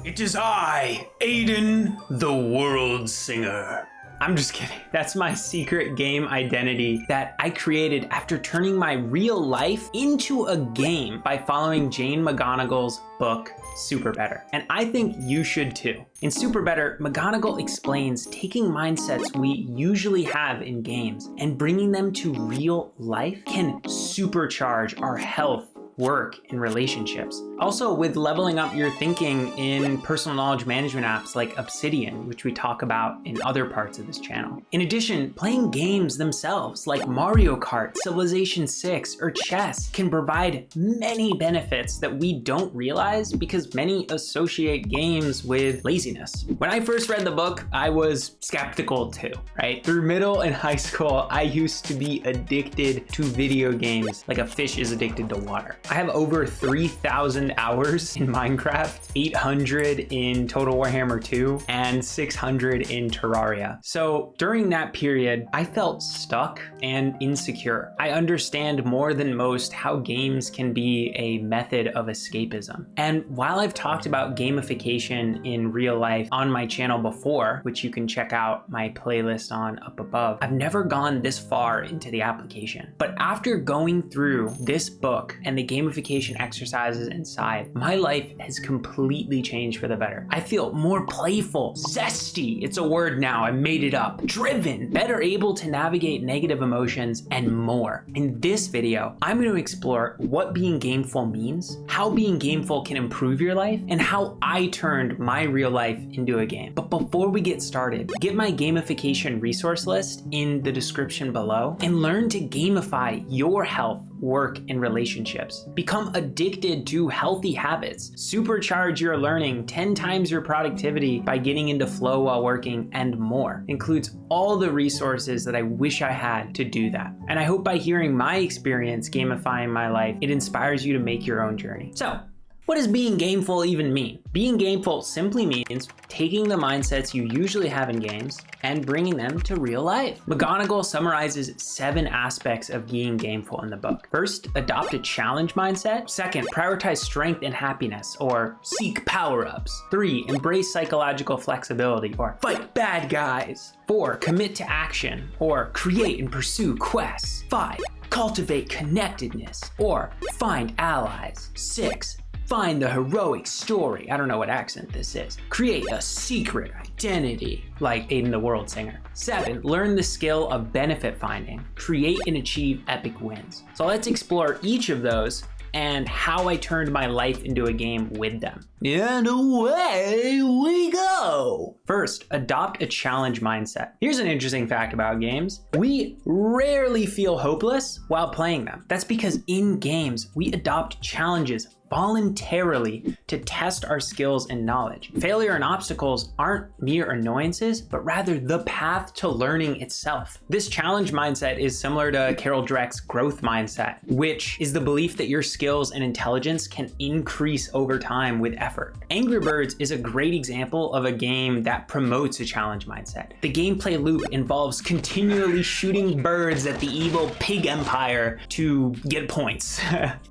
It is I, Aiden, the World Singer. I'm just kidding. That's my secret game identity that I created after turning my real life into a game by following Jane McGonigal's book, Super Better. And I think you should too. In Super Better, McGonigal explains taking mindsets we usually have in games and bringing them to real life can supercharge our health, work, and relationships. Also, with leveling up your thinking in personal knowledge management apps like Obsidian, which we talk about in other parts of this channel. In addition, playing games themselves like Mario Kart, Civilization 6, or chess can provide many benefits that we don't realize because many associate games with laziness. When I first read the book, I was skeptical too, right? Through middle and high school, I used to be addicted to video games like a fish is addicted to water. I have over 3,000 hours in Minecraft, 800 in Total War Warhammer 2, and 600 in Terraria. So during that period, I felt stuck and insecure. I understand more than most how games can be a method of escapism. And while I've talked about gamification in real life on my channel before, which you can check out my playlist on up above, I've never gone this far into the application. But after going through this book and the gamification exercises inside, my life has completely changed for the better. I feel more playful, zesty, it's a word now, I made it up, driven, better able to navigate negative emotions, and more. In this video, I'm going to explore what being gameful means, how being gameful can improve your life, and how I turned my real life into a game. But before we get started, get my gamification resource list in the description below and learn to gamify your health, work, and relationships. Become addicted to healthy habits. Supercharge your learning, 10 times your productivity by getting into flow while working, and more. Includes all the resources that I wish I had to do that. And I hope by hearing my experience gamifying my life, it inspires you to make your own journey. So, what does being gameful even mean? Being gameful simply means taking the mindsets you usually have in games and bringing them to real life. McGonigal summarizes 7 aspects of being gameful in the book. First, adopt a challenge mindset. Second, prioritize strength and happiness, or seek power-ups. 3, embrace psychological flexibility, or fight bad guys. 4, commit to action, or create and pursue quests. 5, cultivate connectedness, or find allies. 6, find the heroic story. I don't know what accent this is. Create a secret identity, like Aiden the World Singer. 7, learn the skill of benefit finding. Create and achieve epic wins. So let's explore each of those and how I turned my life into a game with them. And away we go. First, adopt a challenge mindset. Here's an interesting fact about games. We rarely feel hopeless while playing them. That's because in games, we adopt challenges voluntarily to test our skills and knowledge. Failure and obstacles aren't mere annoyances, but rather the path to learning itself. This challenge mindset is similar to Carol Dweck's growth mindset, which is the belief that your skills and intelligence can increase over time with effort. Angry Birds is a great example of a game that promotes a challenge mindset. The gameplay loop involves continually shooting birds at the evil pig empire to get points.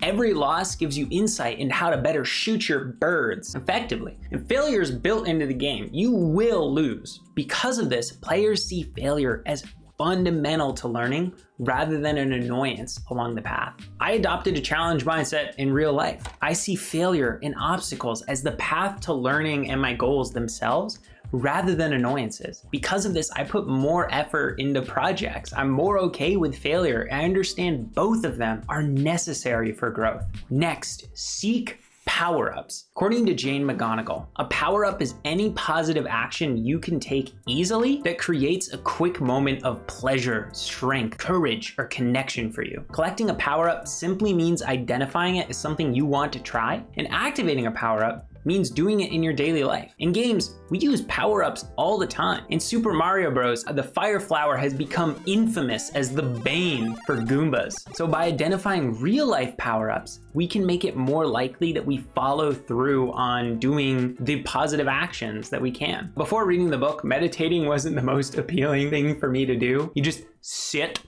Every loss gives you insight into how to better shoot your birds effectively. And failure is built into the game. You will lose. Because of this, players see failure as fundamental to learning rather than an annoyance along the path. I adopted a challenge mindset in real life. I see failure and obstacles as the path to learning and my goals themselves rather than annoyances. Because of this, I put more effort into projects. I'm more okay with failure. I understand both of them are necessary for growth. Next, seek power-ups. According to Jane McGonigal, a power-up is any positive action you can take easily that creates a quick moment of pleasure, strength, courage, or connection for you. Collecting a power-up simply means identifying it as something you want to try, and activating a power-up means doing it in your daily life. In games, we use power-ups all the time. In Super Mario Bros., the fire flower has become infamous as the bane for Goombas. So by identifying real-life power-ups, we can make it more likely that we follow through on doing the positive actions that we can. Before reading the book, meditating wasn't the most appealing thing for me to do. You just sit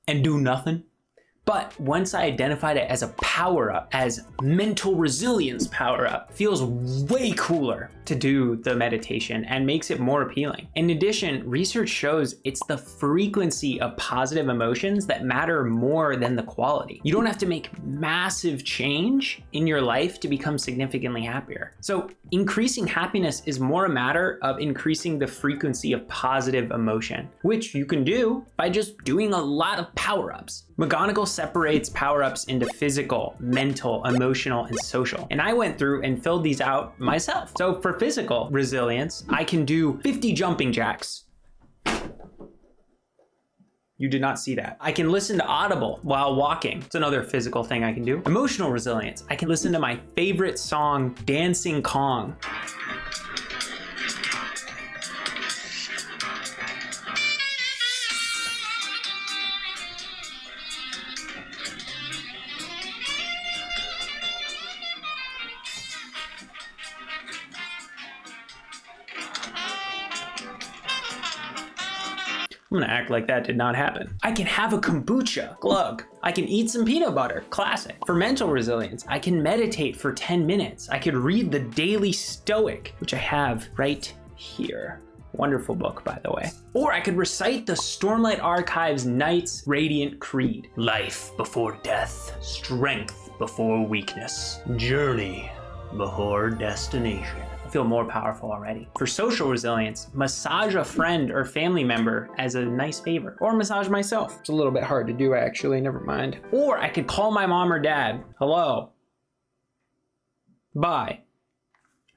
and do nothing. But once I identified it as a power-up, as mental resilience power-up, feels way cooler to do the meditation and makes it more appealing. In addition, research shows it's the frequency of positive emotions that matter more than the quality. You don't have to make massive change in your life to become significantly happier. So increasing happiness is more a matter of increasing the frequency of positive emotion, which you can do by just doing a lot of power-ups. McGonigal separates power-ups into physical, mental, emotional, and social. And I went through and filled these out myself. So for physical resilience, I can do 50 jumping jacks. You did not see that. I can listen to Audible while walking. It's another physical thing I can do. Emotional resilience. I can listen to my favorite song, Dancing Kong. I'm gonna act like that did not happen. I can have a kombucha, glug. I can eat some peanut butter, classic. For mental resilience, I can meditate for 10 minutes. I could read the Daily Stoic, which I have right here. Wonderful book, by the way. Or I could recite the Stormlight Archive's Knights Radiant Creed. Life before death, strength before weakness, journey before destination. I feel more powerful already. For social resilience, massage a friend or family member as a nice favor, or massage myself. It's a little bit hard to do actually, never mind. Or I could call my mom or dad. Hello. Bye.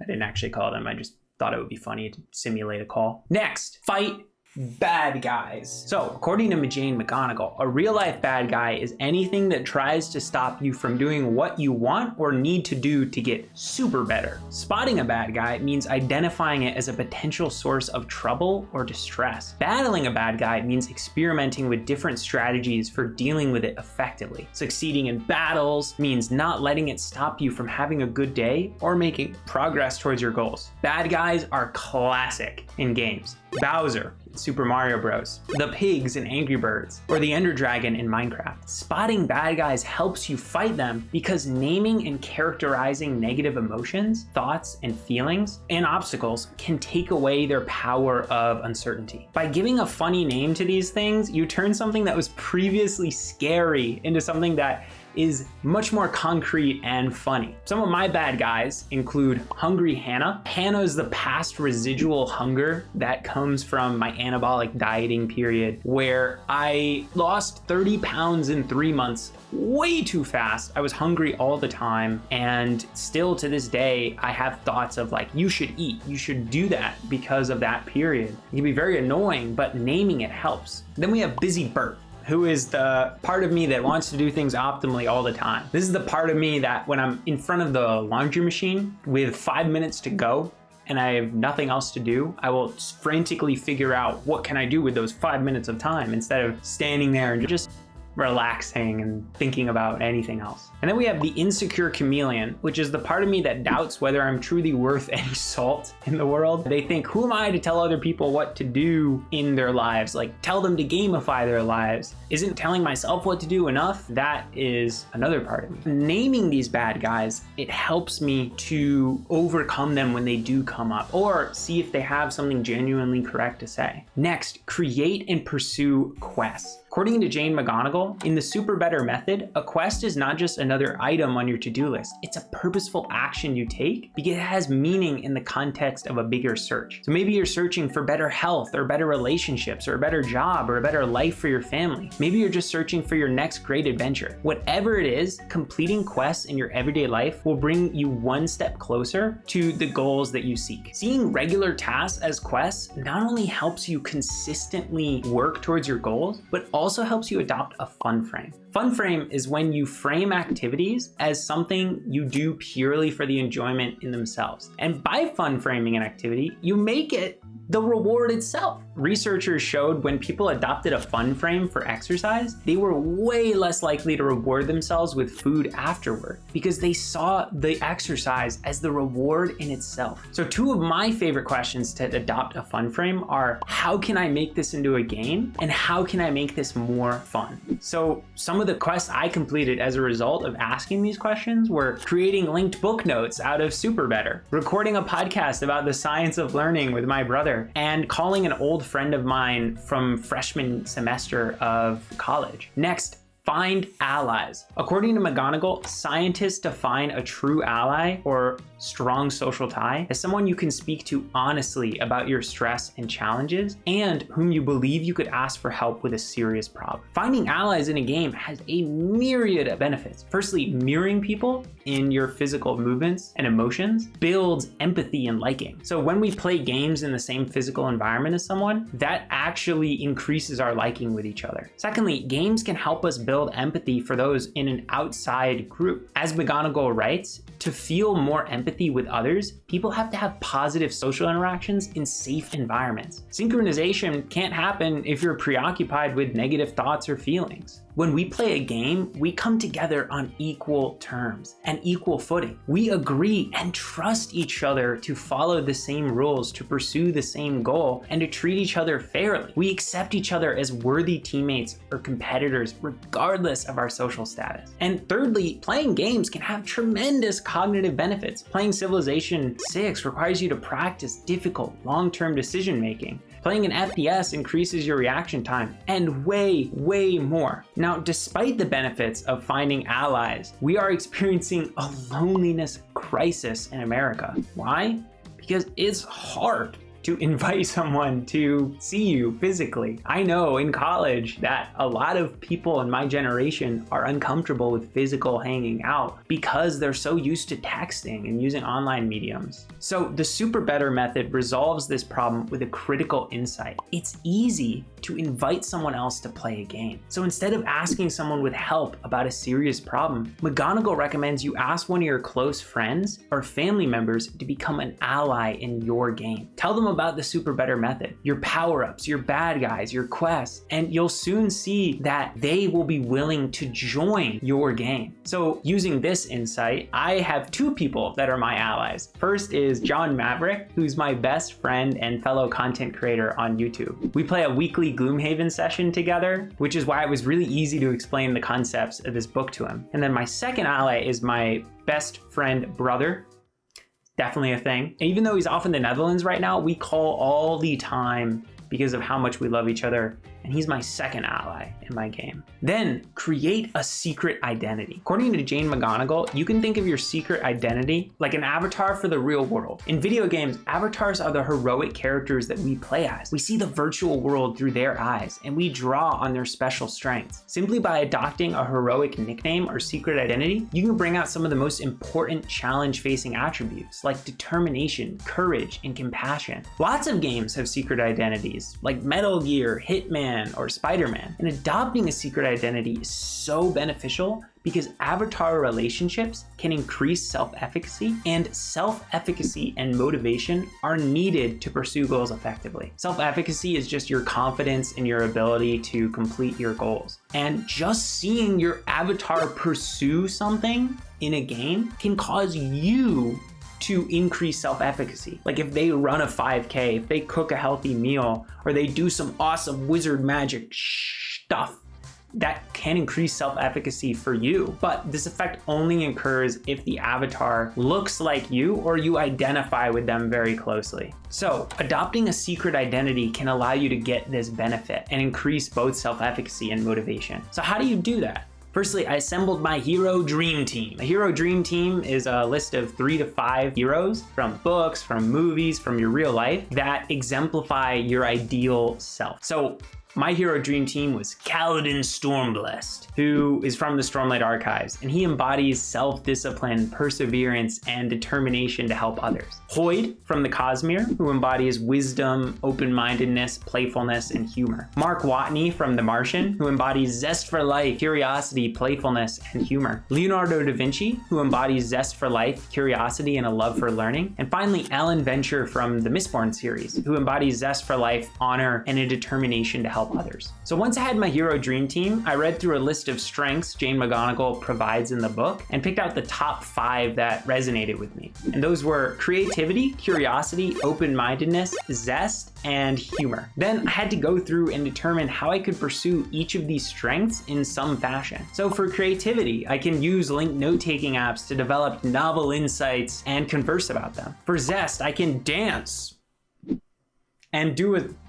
I didn't actually call them, I just thought it would be funny to simulate a call. Next, fight bad guys. So according to McGonigal, a real life bad guy is anything that tries to stop you from doing what you want or need to do to get super better. Spotting a bad guy means identifying it as a potential source of trouble or distress. Battling a bad guy means experimenting with different strategies for dealing with it effectively. Succeeding in battles means not letting it stop you from having a good day or making progress towards your goals. Bad guys are classic in games. Bowser in Super Mario Bros, the pigs in Angry Birds, or the Ender Dragon in Minecraft. Spotting bad guys helps you fight them because naming and characterizing negative emotions, thoughts, and feelings, and obstacles can take away their power of uncertainty. By giving a funny name to these things, you turn something that was previously scary into something that is much more concrete and funny. Some of my bad guys include Hungry Hannah. Hannah is the past residual hunger that comes from my anabolic dieting period where I lost 30 pounds in 3 months way too fast. I was hungry all the time, and still to this day, I have thoughts of like, you should eat, you should do that because of that period. It can be very annoying, but naming it helps. Then we have Busy Bert, who is the part of me that wants to do things optimally all the time. This is the part of me that when I'm in front of the laundry machine with 5 minutes to go and I have nothing else to do, I will frantically figure out what can I do with those 5 minutes of time instead of standing there and just relaxing and thinking about anything else. And then we have the insecure chameleon, which is the part of me that doubts whether I'm truly worth any salt in the world. They think, who am I to tell other people what to do in their lives? Like, tell them to gamify their lives. Isn't telling myself what to do enough? That is another part of me. Naming these bad guys, it helps me to overcome them when they do come up, or see if they have something genuinely correct to say. Next, create and pursue quests. According to Jane McGonigal, in the Super Better method, a quest is not just another item on your to-do list. It's a purposeful action you take because it has meaning in the context of a bigger search. So maybe you're searching for better health or better relationships or a better job or a better life for your family. Maybe you're just searching for your next great adventure. Whatever it is, completing quests in your everyday life will bring you one step closer to the goals that you seek. Seeing regular tasks as quests not only helps you consistently work towards your goals, but also helps you adopt a fun frame. Fun frame is when you frame activities as something you do purely for the enjoyment in themselves. And by fun framing an activity, you make it the reward itself. researchers showed when people adopted a fun frame for exercise, they were way less likely to reward themselves with food afterward because they saw the exercise as the reward in itself. So two of my favorite questions to adopt a fun frame are, how can I make this into a game? And how can I make this more fun? So some of the quests I completed as a result of asking these questions were creating linked book notes out of Super Better, recording a podcast about the science of learning with my brother, and calling an old friend of mine from freshman semester of college. Next, find allies. According to McGonigal, scientists define a true ally or strong social tie as someone you can speak to honestly about your stress and challenges and whom you believe you could ask for help with a serious problem. Finding allies in a game has a myriad of benefits. Firstly, mirroring people in your physical movements and emotions builds empathy and liking. So when we play games in the same physical environment as someone, that actually increases our liking with each other. Secondly, games can help us build empathy for those in an outside group. As McGonigal writes, to feel more empathy with others, people have to have positive social interactions in safe environments. Synchronization can't happen if you're preoccupied with negative thoughts or feelings. When we play a game, we come together on equal terms and equal footing. We agree and trust each other to follow the same rules, to pursue the same goal, and to treat each other fairly. We accept each other as worthy teammates or competitors, regardless of our social status. And thirdly, playing games can have tremendous cognitive benefits. Playing Civilization 6 requires you to practice difficult, long-term decision making. Playing an FPS increases your reaction time, and way more. Now, despite the benefits of finding allies, we are experiencing a loneliness crisis in America. Why? Because it's hard to invite someone to see you physically. I know in college that a lot of people in my generation are uncomfortable with physical hanging out because they're so used to texting and using online mediums. So the Super Better method resolves this problem with a critical insight. It's easy to invite someone else to play a game. So instead of asking someone with help about a serious problem, McGonigal recommends you ask one of your close friends or family members to become an ally in your game. Tell them about the Super Better method, your power-ups, your bad guys, your quests, and you'll soon see that they will be willing to join your game. So using this insight, I have two people that are my allies. First is John Maverick, who's my best friend and fellow content creator on YouTube. We play a weekly Gloomhaven session together, which is why it was really easy to explain the concepts of this book to him. And then my second ally is my best friend brother. Definitely a thing. And even though he's off in the Netherlands right now, we call all the time because of how much we love each other. And he's my second ally in my game. Then create a secret identity. According to Jane McGonigal, you can think of your secret identity like an avatar for the real world. In video games, avatars are the heroic characters that we play as. We see the virtual world through their eyes, and we draw on their special strengths. Simply by adopting a heroic nickname or secret identity, you can bring out some of the most important challenge-facing attributes like determination, courage, and compassion. Lots of games have secret identities like Metal Gear, Hitman, or Spider-Man. And adopting a secret identity is so beneficial because avatar relationships can increase self-efficacy, and self-efficacy and motivation are needed to pursue goals effectively. Self-efficacy is just your confidence in your ability to complete your goals. And just seeing your avatar pursue something in a game can cause you to increase self-efficacy. Like if they run a 5K, if they cook a healthy meal, or they do some awesome wizard magic stuff, that can increase self-efficacy for you. But this effect only occurs if the avatar looks like you or you identify with them very closely. So adopting a secret identity can allow you to get this benefit and increase both self-efficacy and motivation. So how do you do that? Firstly, I assembled my Hero Dream Team. A Hero Dream Team is a list of 3 to 5 heroes from books, from movies, from your real life that exemplify your ideal self. So My hero dream team was Kaladin Stormblessed, who is from the Stormlight Archives, and he embodies self-discipline, perseverance, and determination to help others. Hoyd from the Cosmere, who embodies wisdom, open-mindedness, playfulness, and humor. Mark Watney from The Martian, who embodies zest for life, curiosity, playfulness, and humor. Leonardo da Vinci, who embodies zest for life, curiosity, and a love for learning. And finally, Alan Venture from the Mistborn series, who embodies zest for life, honor, and a determination to help others. So once I had my hero dream team, I read through a list of strengths Jane McGonigal provides in the book and picked out the top 5 that resonated with me. And those were creativity, curiosity, open-mindedness, zest, and humor. Then I had to go through and determine how I could pursue each of these strengths in some fashion. So for creativity, I can use linked note-taking apps to develop novel insights and converse about them. For zest, I can dance and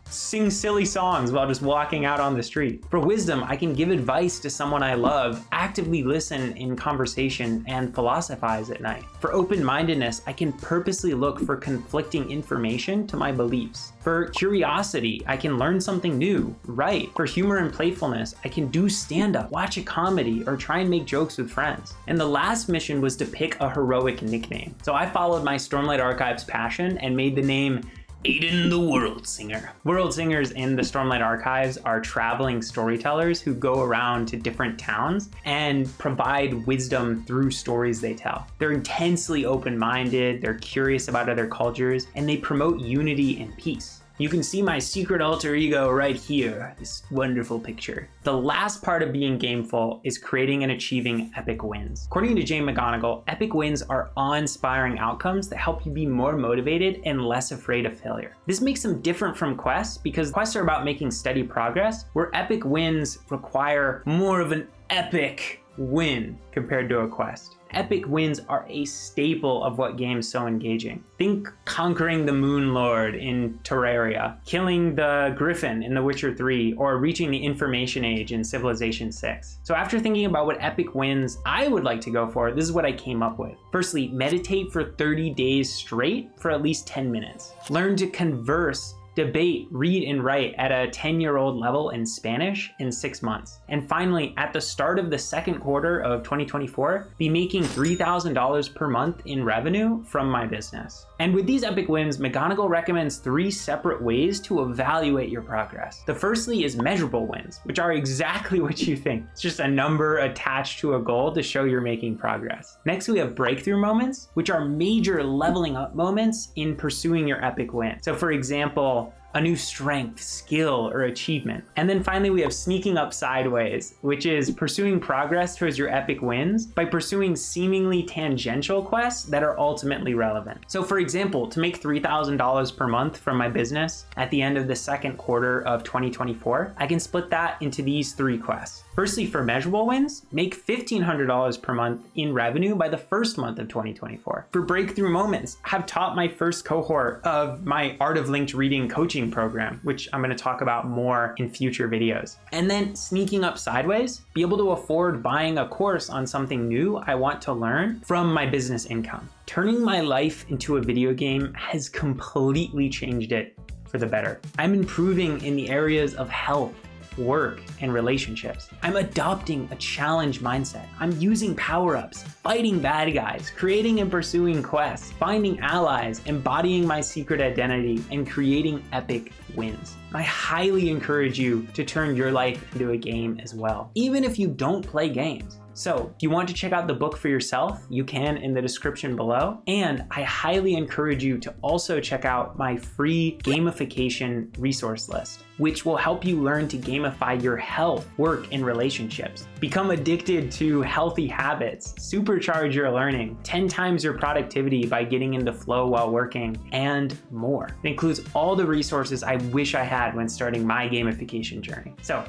sing silly songs while just walking out on the street. For wisdom, I can give advice to someone I love, actively listen in conversation, and philosophize at night. For open-mindedness, I can purposely look for conflicting information to my beliefs. For curiosity, I can learn something new, write. For humor and playfulness, I can do stand-up, watch a comedy, or try and make jokes with friends. And the last mission was to pick a heroic nickname. So I followed my Stormlight Archives passion and made the name Aiden the World Singer. World Singers in the Stormlight Archives are traveling storytellers who go around to different towns and provide wisdom through stories they tell. They're intensely open-minded, they're curious about other cultures, and they promote unity and peace. You can see my secret alter ego right here, this wonderful picture. The last part of being gameful is creating and achieving epic wins. According to Jane McGonigal, epic wins are awe-inspiring outcomes that help you be more motivated and less afraid of failure. This makes them different from quests because quests are about making steady progress, where epic wins require more of an epic win compared to a quest. Epic wins are a staple of what games so engaging. Think conquering the Moon Lord in Terraria, killing the Griffin in The Witcher 3, or reaching the Information Age in Civilization 6. So after thinking about what epic wins I would like to go for, this is what I came up with. Firstly, meditate for 30 days straight for at least 10 minutes. Learn to converse, debate, read, and write at a 10-year-old level in Spanish in 6 months. And finally, at the start of the second quarter of 2024, be making $3,000 per month in revenue from my business. And with these epic wins, McGonigal recommends 3 separate ways to evaluate your progress. The firstly is measurable wins, which are exactly what you think. It's just a number attached to a goal to show you're making progress. Next, we have breakthrough moments, which are major leveling up moments in pursuing your epic win. So for example, a new strength, skill, or achievement. And then finally, we have sneaking up sideways, which is pursuing progress towards your epic wins by pursuing seemingly tangential quests that are ultimately relevant. So for example, to make $3,000 per month from my business at the end of the second quarter of 2024, I can split that into these 3 quests. Firstly, for measurable wins, make $1,500 per month in revenue by the first month of 2024. For breakthrough moments, have taught my first cohort of my Art of Linked Reading coaching program, which I'm going to talk about more in future videos. And then sneaking up sideways, be able to afford buying a course on something new I want to learn from my business income. Turning my life into a video game has completely changed it for the better. I'm improving in the areas of health, work, and relationships. I'm adopting a challenge mindset. I'm using power-ups, fighting bad guys, creating and pursuing quests, finding allies, embodying my secret identity, and creating epic wins. I highly encourage you to turn your life into a game as well, even if you don't play games. So if you want to check out the book for yourself, you can in the description below. And I highly encourage you to also check out my free gamification resource list, which will help you learn to gamify your health, work, and relationships. Become addicted to healthy habits, supercharge your learning, 10 times your productivity by getting into flow while working, and more. It includes all the resources I wish I had when starting my gamification journey. So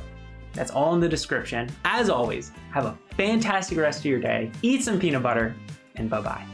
that's all in the description. As always, have a fantastic rest of your day, eat some peanut butter, and bye-bye.